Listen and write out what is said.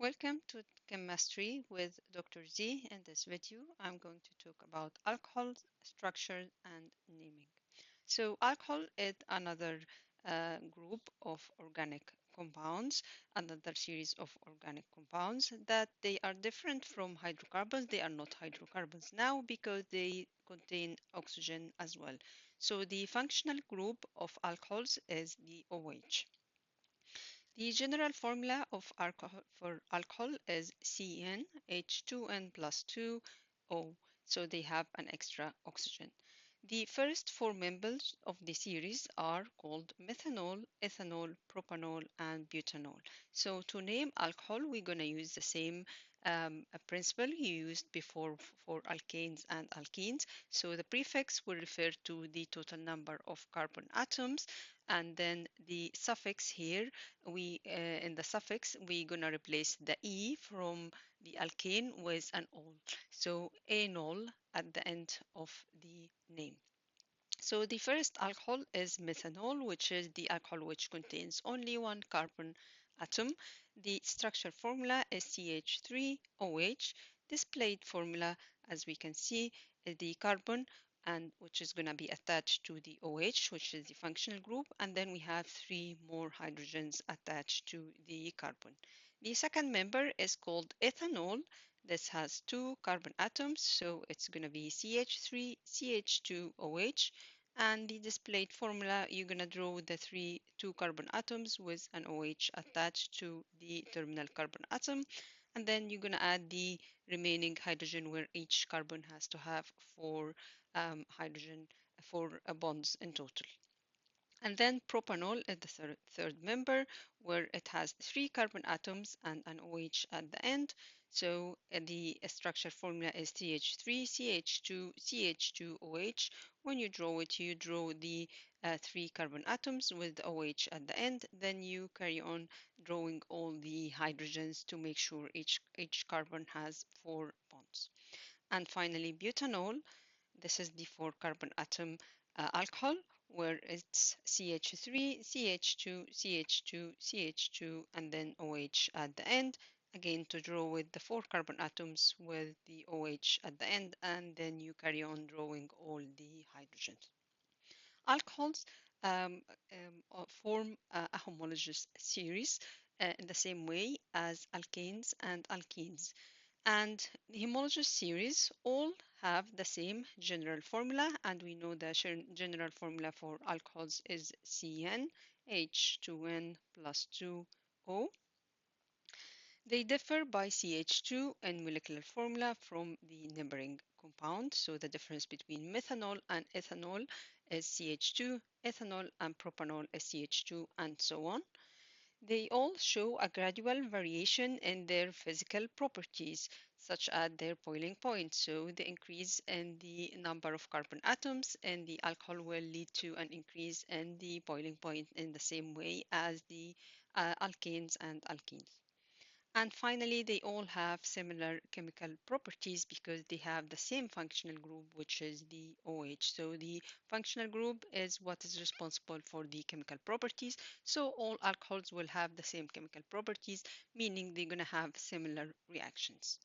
Welcome to Chemistry with Dr. Z. In this video, I'm going to talk about alcohol, structure, and naming. So, alcohol is another group of organic compounds, another series of organic compounds that they are different from hydrocarbons. They are not hydrocarbons now because they contain oxygen as well. So, the functional group of alcohols is the OH. The general formula of alcohol for alcohol is CnH2n plus 2O, so they have an extra oxygen. The first four members of the series are called methanol, ethanol, propanol, and butanol. So to name alcohol, we're going to use the same principle you used before for alkanes and alkenes. So the prefix will refer to the total number of carbon atoms, and then the suffix here, we in the suffix we're going to replace the e from the alkane with an ol, so anol at the end of the name. So the first alcohol is methanol, which is the alcohol which contains only one carbon atom. The structure formula is CH3OH. Displayed formula, as we can see, is the carbon, and which is going to be attached to the OH, which is the functional group, and then we have three more hydrogens attached to the carbon. The second member is called ethanol. This has two carbon atoms, so it's going to be CH3CH2OH, and the displayed formula, you're going to draw the two carbon atoms with an OH attached to the terminal carbon atom, and then you're going to add the remaining hydrogen where each carbon has to have four hydrogen, four bonds in total. And then propanol is the third member, where it has three carbon atoms and an OH at the end. So the structure formula is CH3CH2CH2OH. When you draw it, you draw the three carbon atoms with the OH at the end. Then you carry on drawing all the hydrogens to make sure each carbon has four bonds. And finally, butanol. This is the four carbon atom alcohol, where it's CH3, CH2, CH2, CH2, and then OH at the end. Again, to draw with the four carbon atoms with the OH at the end, and then you carry on drawing all the hydrogens. Alcohols form a homologous series in the same way as alkanes and alkenes. And the homologous series all have the same general formula, and we know the general formula for alcohols is CnH2n plus 2O. They differ by CH2 in molecular formula from the neighboring compound. So the difference between methanol and ethanol is CH2, ethanol and propanol is CH2, and so on. They all show a gradual variation in their physical properties, such as their boiling point. So the increase in the number of carbon atoms in the alcohol will lead to an increase in the boiling point in the same way as the alkanes and alkenes. And finally, they all have similar chemical properties because they have the same functional group, which is the OH. So the functional group is what is responsible for the chemical properties. So all alcohols will have the same chemical properties, meaning they're going to have similar reactions.